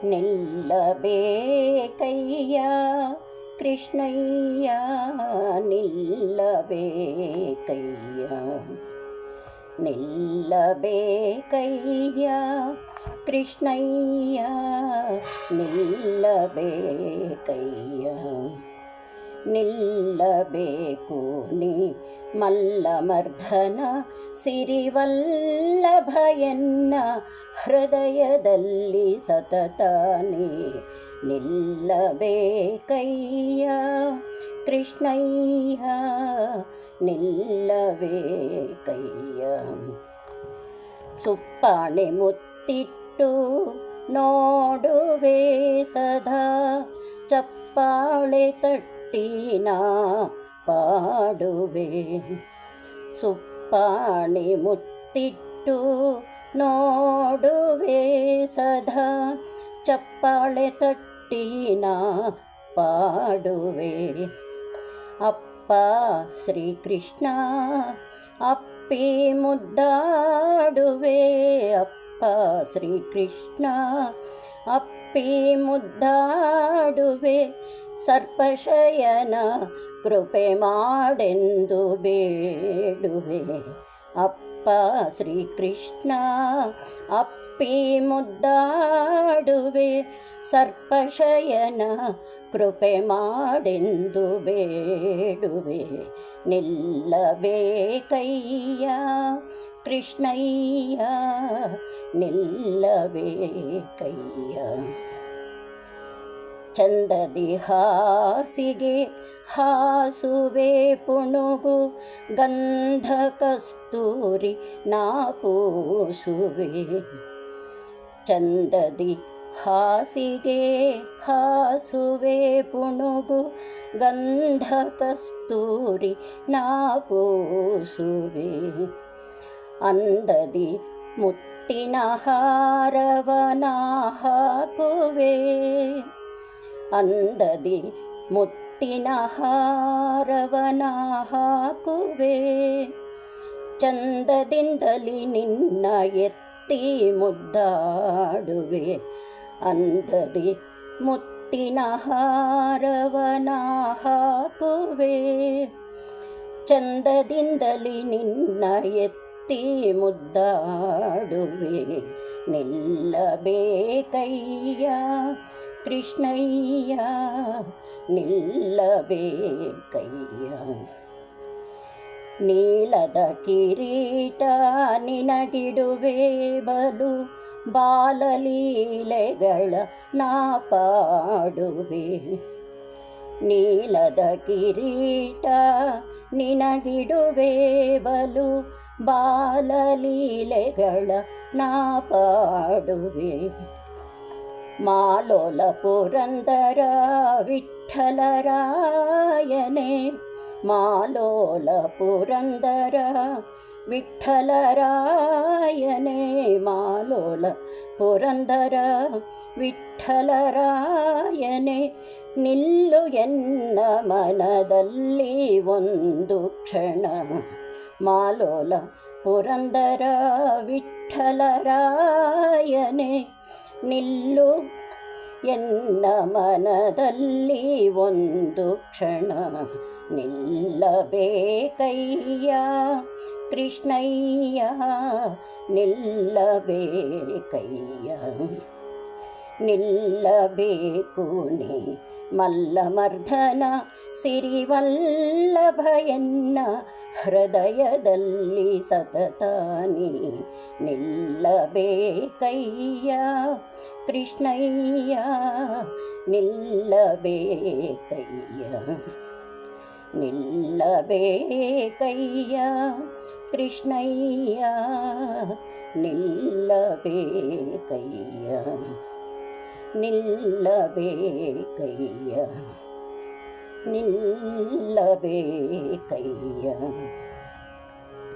ನಿಲ್ಲಬೇಕಯ್ಯ ಕೃಷ್ಣಯ್ಯ ನಿಲ್ಲಬೇಕಯ್ಯ ನಿಲ್ಲಬೇಕಯ್ಯ ಕೃಷ್ಣಯ್ಯ ನಿಲ್ಲಬೇಕಯ್ಯ ನಿಲ್ಲಬೇಕು ನೀ ಮಲ್ಲಮರ್ಧನ ಸಿರಿವಲ್ಲಭಯನ್ನ ಹೃದಯದಲ್ಲಿ ಸತತಾನೇ ನಿಲ್ಲಬೇಕಯ್ಯ ಕೃಷ್ಣಯ್ಯ ನಿಲ್ಲಬೇಕಯ್ಯ ಸುಪ್ಪಾಣೆ ಮುತ್ತಿಟ್ಟು ನೋಡುವೆ ಸದಾ ಚಪ್ಪಾಳೆ ತಟ್ಟಿನ ಪಾಡುವೆ ಸುಪ್ಪಾಣೆ ಮುತ್ತಿಟ್ಟು ನೋಡುವೆ ಸದಾ ಚಪ್ಪಾಳೆ ತಟ್ಟಿನ ಪಾಡುವೆ ಅಪ್ಪ ಶ್ರೀಕೃಷ್ಣ ಅಪ್ಪಿ ಮುದ್ದಾಡುವೆ ಅಪ್ಪ ಶ್ರೀಕೃಷ್ಣ ಅಪ್ಪಿ ಮುದ್ದಾಡುವೆ ಸರ್ಪಶಯನ ಕೃಪೆ ಮಾಡೆಂದು ಬೇಡುವೆ ಅಪ್ಪ ಶ್ರೀಕೃಷ್ಣ ಅಪ್ಪಿ ಮುದ್ದಾಡುವೆ ಸರ್ಪಶಯನ ಕೃಪೆ ಮಾಡೆಂದು ಬೇಡುವೆ ನಿಲ್ಲಬೇಕಯ್ಯ ಕೃಷ್ಣಯ್ಯ ನಿಲ್ಲಬೇಕಯ್ಯ ಚಂದದಿ ಹಾಸಿಗೆ ಹಾಸುವೆ ಪುಣುಗು ಗಂಧ ಕಸ್ತೂರಿ ನಾಪೂಸುವೆ ಚಂದದಿ ಹಾಸಿಗೆ ಹಾಸುವೆ ಪುಣುಗು ಗಂಧ ಕಸ್ತೂರಿ ನಾಪೂಸುವೆ ಅಂದದಿ ಮುತ್ತಿನ ಹಾರವನ ಹಾಕುವೆ ಅಂದದಿ ಮುತ್ತಿನ ಹಾರವನ ಹಾಕುವೆ ಚಂದದಿಂದಲಿ ನಿನ್ನ ಎತ್ತಿ ಮುದ್ದಾಡುವೆ ಅಂದದಿ ಮುತ್ತಿನ ಹಾರವನ ಹಾಕುವೆ ಚಂದದಿಂದಲಿ ನಿನ್ನ ಎತ್ತಿ ಮುದ್ದಾಡುವೆ ನಿಲ್ಲಬೇಕಯ್ಯ ಕೃಷ್ಣಯ್ಯ ನಿಲ್ಲಬೇಕಯ್ಯ ನೀಲದ ಕಿರೀಟ ನಿನಗಿಡುವೆ ಬಲು ಬಾಲಲೀಲೆಗಳ ನಾ ಪಾಡುವೆ ನೀಲದ ಕಿರೀಟ ನಿನಗಿಡುವೆ ಬಲು ಬಾಲಲೀಲೆಗಳ ನಾ ಪಾಡುವೆ ಮಾಲೋಲ ಪುರಂದರ ವಿಠ್ಠಲರಾಯನೇ ಮಾಲೋಲ ಪುರಂದರ ವಿಠ್ಠಲರಾಯನೇ ಮಾಲೋಲ ಪುರಂದರ ವಿಠ್ಠಲರಾಯನೇ ನಿಲ್ಲು ಎನ್ನ ಮನದಲ್ಲಿ ಒಂದು ಕ್ಷಣ ಮಾಲೋಲ ಪುರಂದರ ವಿಠ್ಠಲರಾಯನೇ ನಿಲ್ಲು ಎನ್ನ ಮನದಲ್ಲಿ ಒಂದು ಕ್ಷಣ ನಿಲ್ಲಬೇಕಯ್ಯ ಕೃಷ್ಣಯ್ಯ ನಿಲ್ಲಬೇಕಯ್ಯ ನಿಲ್ಲಬೇಕು ನೀ ಮಲ್ಲಮರ್ಧನ ಸಿರಿವಲ್ಲಭಯನ್ನ ಹೃದಯದಲ್ಲಿ ಸತತಾನೇ ನಿಲ್ಲಬೇಕಯ್ಯ ಕೃಷ್ಣಯ್ಯ ನಿಲ್ಲಬೇಕಯ್ಯ ನಿಲ್ಲಬೇಕಯ್ಯ ಕೃಷ್ಣಯ್ಯ ನಿಲ್ಲಬೇಕಯ್ಯ ನಿಲ್ಲಬೇಕಯ್ಯ ನಿಲ್ಲಬೇಕಯ್ಯ